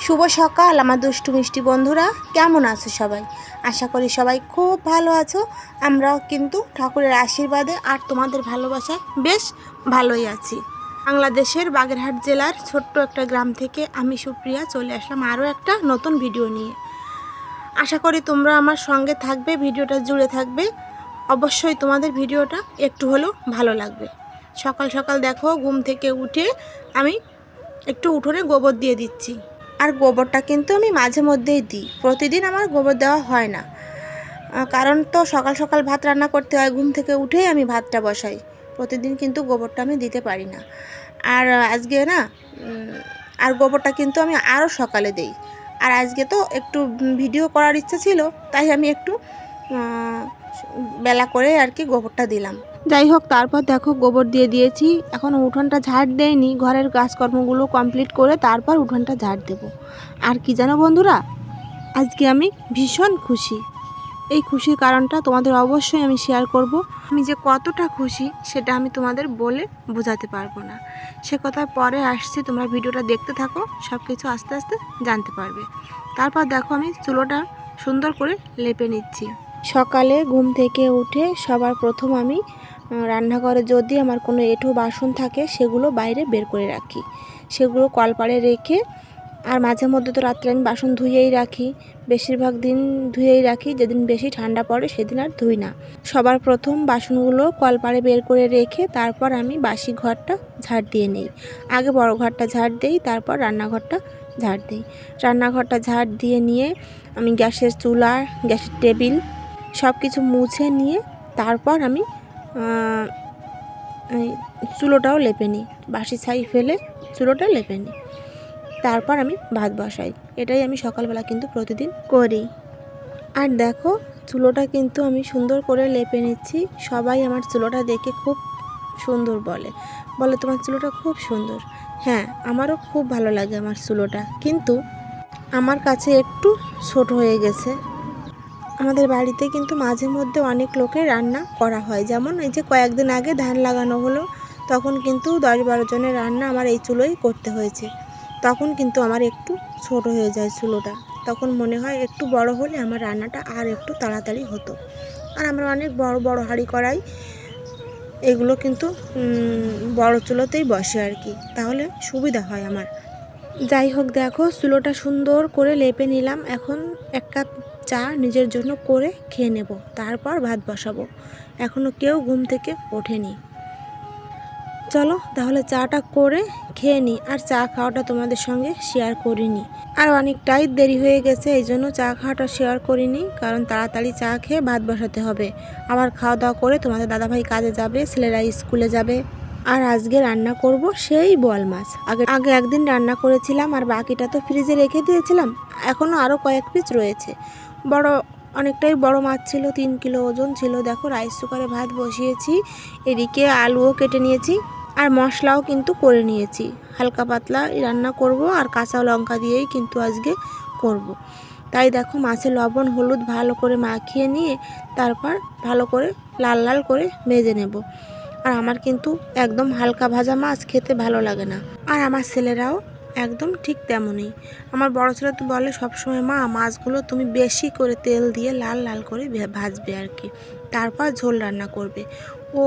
শুভ সকাল আমার দুষ্টু মিষ্টি বন্ধুরা, কেমন আছো সবাই? আশা করি সবাই খুব ভালো আছো। আমরাও কিন্তু ঠাকুরের আশীর্বাদে আর তোমাদের ভালোবাসায় বেশ ভালোই আছি। বাংলাদেশের বাগেরহাট জেলার ছোট্ট একটা গ্রাম থেকে আমি সুপ্রিয়া চলে আসলাম আরও একটা নতুন ভিডিও নিয়ে। আশা করি তোমরা আমার সঙ্গে থাকবে, ভিডিওটা জুড়ে থাকবে। অবশ্যই তোমাদের ভিডিওটা একটু হলেও ভালো লাগবে। সকাল সকাল দেখো, ঘুম থেকে উঠে আমি একটু উঠোনে গোবর দিয়ে দিচ্ছি। আর গোবরটা কিন্তু আমি মাঝে মধ্যেই দিই, প্রতিদিন আমার গোবর দেওয়া হয় না। কারণ তো সকাল সকাল ভাত রান্না করতে হয়, ঘুম থেকে উঠেই আমি ভাতটা বসাই। প্রতিদিন কিন্তু গোবরটা আমি দিতে পারি না। আর আজকে না, আর গোবরটা কিন্তু আমি আরও সকালে দেই। আর আজকে তো একটু ভিডিও করার ইচ্ছা ছিল, তাই আমি একটু বেলা করে আর কি গোবরটা দিলাম। যাই হোক, তারপর দেখো গোবর দিয়ে দিয়েছি। এখন উঠোনটা ঝাড় দেয়নি, ঘরের কাজকর্মগুলো কমপ্লিট করে তারপর উঠোনটা ঝাড় দেব। আর কি জানো বন্ধুরা, আজকে আমি ভীষণ খুশি। এই খুশির কারণটা তোমাদের অবশ্যই আমি শেয়ার করব। আমি যে কতটা খুশি সেটা আমি তোমাদের বলে বোঝাতে পারবো না। সে কথা পরে আসছি, তোমরা ভিডিওটা দেখতে থাকো, সব কিছু আস্তে আস্তে জানতে পারবে। তারপর দেখো আমি চুলোটা সুন্দর করে লেপে নিচ্ছি। সকালে ঘুম থেকে উঠে সবার প্রথম আমি রান্নাঘরে যদি আমার কোনো এঁঠো বাসন থাকে সেগুলো বাইরে বের করে রাখি, সেগুলো কলপাড়ে রেখে, আর মাঝে মধ্যে তো রাত্রে আমি বাসন ধুয়েই রাখি, বেশিরভাগ দিন ধুয়েই রাখি। যেদিন বেশি ঠান্ডা পড়ে সেদিন আর ধুই না। সবার প্রথম বাসনগুলো কলপাড়ে বের করে রেখে তারপর আমি বাসি ঘরটা ঝাড় দিয়ে নিই। আগে বড় ঘরটা ঝাড় দিই, তারপর রান্নাঘরটা ঝাড় দিই। রান্নাঘরটা ঝাড় দিয়ে নিয়ে আমি গ্যাসের চুলা, গ্যাসের টেবিল সব কিছু মুছে নিয়ে তারপর আমি চুলোটাও লেপে নিই, বাসি ছাই ফেলে চুলোটা লেপে নিই। তারপর আমি ভাত বসাই। এটাই আমি সকালবেলা কিন্তু প্রতিদিন করি। আর দেখো, চুলোটা কিন্তু আমি সুন্দর করে লেপে নিচ্ছি। সবাই আমার চুলোটা দেখে খুব সুন্দর বলে তোমার চুলোটা খুব সুন্দর। হ্যাঁ, আমারও খুব ভালো লাগে আমার চুলোটা, কিন্তু আমার কাছে একটু ছোট হয়ে গেছে। আমাদের বাড়িতে কিন্তু মাঝে মধ্যে অনেক লোকের রান্না করা হয়, যেমন এই যে কয়েকদিন আগে ধান লাগানো হলো, তখন কিন্তু 10-12 জনের রান্না আমার এই চুলোই করতে হয়েছে। তখন কিন্তু আমার একটু ছোট হয়ে যায় চুলোটা, তখন মনে হয় একটু বড় হলে আমার রান্নাটা আর একটু তাড়াতাড়ি হতো। আর আমরা অনেক বড় বড় হাঁড়ি কড়াই, এগুলো কিন্তু বড় চুলোতেই বসে আর কি, তাহলে সুবিধা হয় আমার। যাই হোক, দেখো চুলোটা সুন্দর করে লেপে নিলাম। এখন এক কাপ চা নিজের জন্য করে খেয়ে নেব, তারপর ভাত বসাবো। এখনও কেউ ঘুম থেকে ওঠেনি। চলো তাহলে চাটা করে খেয়ে নিই। আর চা খাওয়াটা তোমাদের সঙ্গে শেয়ার করিনি, আর অনেকটাই দেরি হয়ে গেছে, এই জন্য চা খাওয়াটা শেয়ার করিনি। কারণ তাড়াতাড়ি চা খেয়ে ভাত বসাতে হবে, আবার খাওয়া দাওয়া করে তোমাদের দাদাভাই কাজে যাবে, ছেলেরা স্কুলে যাবে। আর আজকে রান্না করব সেই বোয়াল মাছ। আগে একদিন রান্না করেছিলাম, আর বাকিটা তো ফ্রিজে রেখে দিয়েছিলাম। এখনও আরও কয়েক পিস রয়েছে। অনেকটাই বড় মাছ ছিল, 3 কিলো ওজন ছিল। দেখো রাইস কুকারে ভাত বসিয়েছি, এদিকে আলুও কেটে নিয়েছি, আর মশলাও কিন্তু করে নিয়েছি। হালকা পাতলা রান্না করব, আর কাঁচা লঙ্কা দিয়েই কিন্তু আজকে করব। তাই দেখো মাছে লবণ হলুদ ভালো করে মাখিয়ে নিয়ে তারপর ভালো করে লাল লাল করে ভেজে নেব। আর আমার কিন্তু একদম হালকা ভাজা মাছ খেতে ভালো লাগে না, আর আমার ছেলেরাও একদম ঠিক তেমনই। আমার বড় ছেলে তো বলে সবসময়, মা মাছগুলো তুমি বেশি করে তেল দিয়ে লাল লাল করে ভাজবে আর কি, তারপর ঝোল রান্না করবে। ও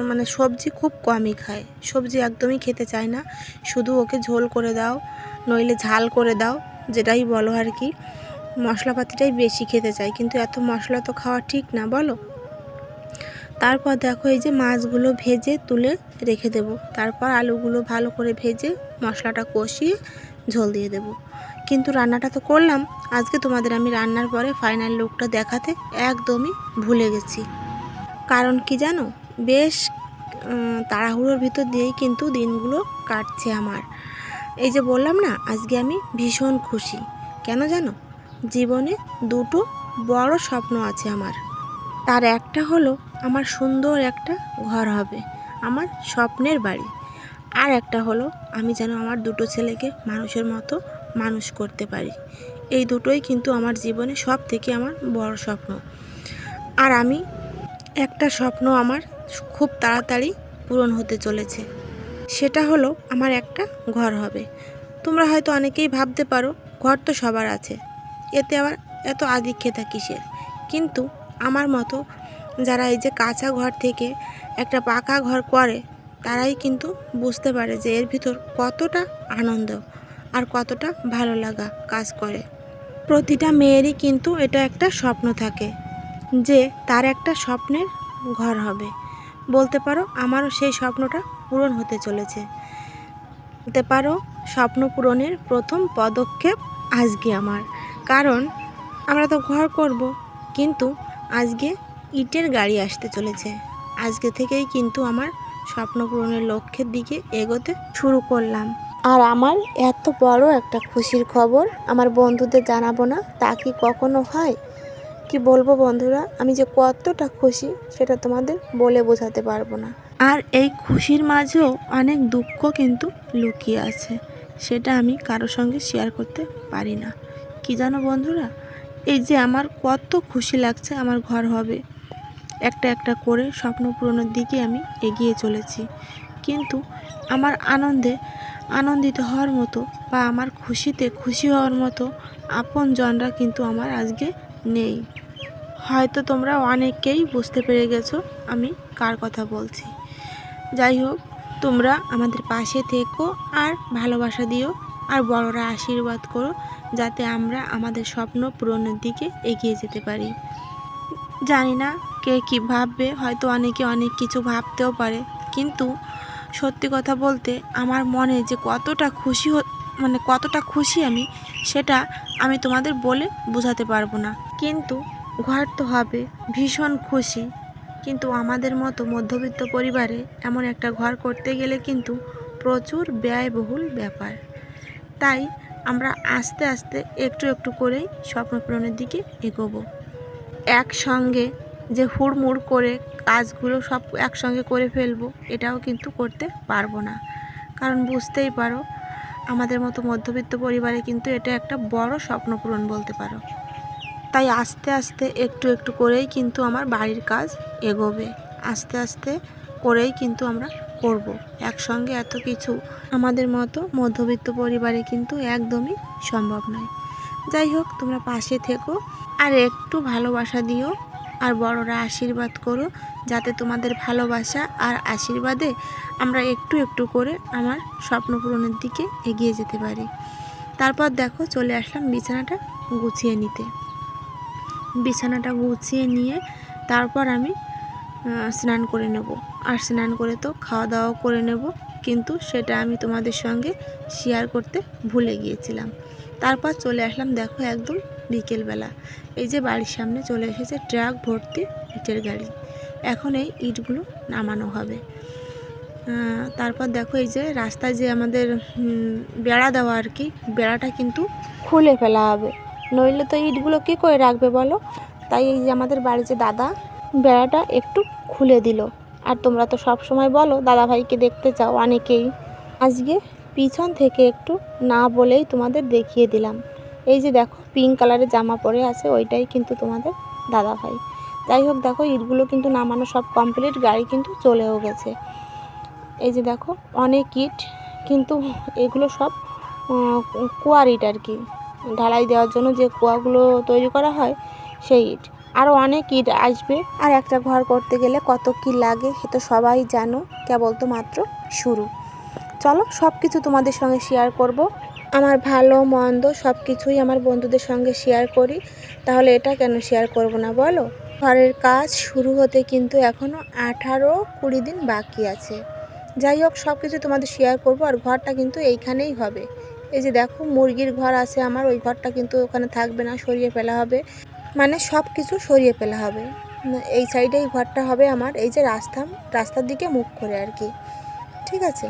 মানে সবজি খুব কমই খায়, সবজি একদমই খেতে চায় না। শুধু ওকে ঝোল করে দাও, নইলে ঝাল করে দাও, যেটাই বলো আর কি। মশলাপাতিটাই বেশি খেতে চায়, কিন্তু এত মশলা তো খাওয়া ঠিক না, বলো। তারপর দেখো এই যে মাছগুলো ভেজে তুলে রেখে দেব, তারপর আলুগুলো ভালো করে ভেজে মশলাটা কষিয়ে ঝোল দিয়ে দেব। কিন্তু রান্নাটা তো করলাম, আজকে তোমাদের আমি রান্নার পরে ফাইনাল লুকটা দেখাতে একদমই ভুলে গেছি। কারণ কি জানো, বেশ তাড়াহুড়োর ভিতর দিয়েই কিন্তু দিনগুলো কাটছে আমার। এই যে বললাম না, আজকে আমি ভীষণ খুশি। কেন জানো, জীবনে দুটো বড় স্বপ্ন আছে আমার। তার একটা হলো আমার সুন্দর একটা ঘর হবে, আমার স্বপ্নের বাড়ি। আর একটা হলো আমি যেন আমার দুটো ছেলেকে মানুষের মতো মানুষ করতে পারি। এই দুটোই কিন্তু আমার জীবনে সব থেকে আমার বড় স্বপ্ন। আর আমি একটা স্বপ্ন আমার খুব তাড়াতাড়ি পূরণ হতে চলেছে, সেটা হলো আমার একটা ঘর হবে। তোমরা হয়তো অনেকেই ভাবতে পারো ঘর তো সবার আছে, এতে আবার এত আদিক্ষেতা কিসের? কিন্তু আমার মতো যারা এই যে কাঁচা ঘর থেকে একটা পাকা ঘর করে, তারাই কিন্তু বুঝতে পারে যে এর ভিতর কতটা আনন্দ আর কতটা ভালো লাগা কাজ করে। প্রতিটা মেয়েরই কিন্তু এটা একটা স্বপ্ন থাকে যে তার একটা স্বপ্নের ঘর হবে। বলতে পারো আমারও সেই স্বপ্নটা পূরণ হতে চলেছে। বলতে পারো স্বপ্ন পূরণের প্রথম পদক্ষেপ আজকে আমার। কারণ আমরা তো ঘর করব, কিন্তু আজকে ইটের গাড়ি আসতে চলেছে। আজকে থেকেই কিন্তু আমার স্বপ্ন পূরণের লক্ষ্যের দিকে এগোতে শুরু করলাম। আর আমার এত বড় একটা খুশির খবর আমার বন্ধুদের জানাবো না, তা কি কখনো হয়? কি বলবো বন্ধুরা, আমি যে কতটা খুশি সেটা তোমাদের বলে বোঝাতে পারবো না। আর এই খুশির মাঝেও অনেক দুঃখ কিন্তু লুকিয়ে আছে, সেটা আমি কারোর সঙ্গে শেয়ার করতে পারি না। কি জানো বন্ধুরা, এই যে আমার কত খুশি লাগছে আমার ঘর হবে, একটা একটা করে স্বপ্ন পূরণের দিকে আমি এগিয়ে চলেছি। কিন্তু আমার আনন্দিত হওয়ার মতো বা আমার খুশিতে খুশি হওয়ার মতো আপনজনরা কিন্তু আমার আজকে নেই। হয়তো তোমরা অনেকেই বুঝতে পেরে গেছো আমি কার কথা বলছি। যাই হোক, তোমরা আমাদের পাশে থেকো আর ভালোবাসা দিও, আর বড়রা আশীর্বাদ করো যাতে আমরা আমাদের স্বপ্ন পূরণের দিকে এগিয়ে যেতে পারি। জানি না কে কী ভাববে, হয়তো অনেকে অনেক কিছু ভাবতেও পারে, কিন্তু সত্যি কথা বলতে আমার মনে যে কতটা কতটা খুশি আমি, সেটা আমি তোমাদের বলে বোঝাতে পারবো না। কিন্তু ঘর তো হবে, ভীষণ খুশি। কিন্তু আমাদের মতো মধ্যবিত্ত পরিবারে এমন একটা ঘর করতে গেলে কিন্তু প্রচুর ব্যয়বহুল ব্যাপার। তাই আমরা আস্তে আস্তে একটু একটু করেই স্বপ্ন পূরণের দিকে এগোবো। একসঙ্গে যে হুড়মুড় করে কাজগুলো সব একসঙ্গে করে ফেলবো, এটাও কিন্তু করতে পারবো না। কারণ বুঝতেই পারো আমাদের মতো মধ্যবিত্ত পরিবারে কিন্তু এটা একটা বড় স্বপ্ন পূরণ বলতে পারো। তাই আস্তে আস্তে একটু একটু করেই কিন্তু আমার বাড়ির কাজ এগোবে, আস্তে আস্তে করেই কিন্তু আমরা করব। একসঙ্গে এত কিছু আমাদের মতো মধ্যবিত্ত পরিবারে কিন্তু একদমই সম্ভব নয়। যাই হোক, তোমরা পাশে থেকো আর একটু ভালোবাসা দিও, আর বড়রা আশীর্বাদ করো যাতে তোমাদের ভালোবাসা আর আশীর্বাদে আমরা একটু একটু করে আমার স্বপ্ন পূরণের দিকে এগিয়ে যেতে পারি। তারপর দেখো চলে আসলাম বিছানাটা গুছিয়ে নিতে। বিছানাটা গুছিয়ে নিয়ে তারপর আমি স্নান করে নেব। আর স্নান করে তো খাওয়া দাওয়াও করে নেব, কিন্তু সেটা আমি তোমাদের সঙ্গে শেয়ার করতে ভুলে গিয়েছিলাম। তারপর চলে আসলাম দেখো একদম বিকেলবেলা। এই যে বাড়ির সামনে চলে এসেছে ট্রাক ভর্তি ইটের গাড়ি, এখন এই ইটগুলো নামানো হবে। তারপর দেখো এই যে রাস্তায় যে আমাদের বেড়া দেওয়া আর কি, বেড়াটা কিন্তু খুলে ফেলা হবে, নইলে তো ইটগুলো কী করে রাখবে বলো। তাই এই যে আমাদের বাড়ির যে দাদা বেড়াটা একটু খুলে দিল। আর তোমরা তো সব সময় বলো দাদাভাইকে দেখতে চাও অনেকেই, আজকে পিছন থেকে একটু না বলেই তোমাদের দেখিয়ে দিলাম। এই যে দেখো পিঙ্ক কালারের জামা পরে আছে, ওইটাই কিন্তু তোমাদের দাদাভাই। যাই হোক, দেখো ইটগুলো কিন্তু নামানো সব কমপ্লিট, গাড়ি কিন্তু চলেও গেছে। এই যে দেখো অনেক ইট, কিন্তু এগুলো সব কুয়ার ইট আর কি, ঢালাই দেওয়ার জন্য যে কুয়াগুলো তৈরি করা হয় সেই ইট। আরও অনেক ইট আসবে। আর একটা ঘর করতে গেলে কত কী লাগে সে তো সবাই জানো, কেবল তো মাত্র শুরু। চলো সব কিছু তোমাদের সঙ্গে শেয়ার করব, আমার ভালো মন্দ সব কিছুই আমার বন্ধুদের সঙ্গে শেয়ার করি, তাহলে এটা কেন শেয়ার করব না বলো। ঘরের কাজ শুরু হতে কিন্তু এখনও 18-20 দিন বাকি আছে। যাই হোক, সব কিছু তোমাদের শেয়ার করব। আর ঘরটা কিন্তু এইখানেই হবে। এই যে দেখো মুরগির ঘর আছে আমার, ওই ঘরটা কিন্তু ওখানে থাকবে না, সরিয়ে ফেলা হবে, মানে সব কিছু সরিয়ে ফেলা হবে। এই সাইডেই ঘরটা হবে আমার, এই যে রাস্তার দিকে মুখ করে আর কি। ঠিক আছে,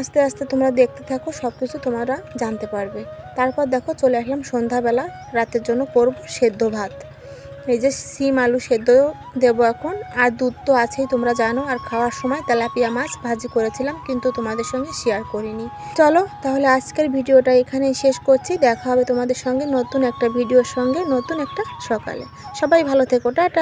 আস্তে আস্তে তোমরা দেখতে থাকো, সব কিছু তোমরা জানতে পারবে। তারপর দেখো চলে আসলাম সন্ধ্যাবেলা, রাতের জন্য করব সেদ্ধ ভাত। এই যে সিম আলু সেদ্ধ দেবো এখন, আর দুধ তো আছেই তোমরা জানো। আর খাওয়ার সময় তেলাপিয়া মাছ ভাজি করেছিলাম, কিন্তু তোমাদের সঙ্গে শেয়ার করিনি। চলো তাহলে আজকের ভিডিওটা এখানেই শেষ করছি, দেখা হবে তোমাদের সঙ্গে নতুন একটা ভিডিওর সঙ্গে নতুন একটা সকালে। সবাই ভালো থেকো, টাটা।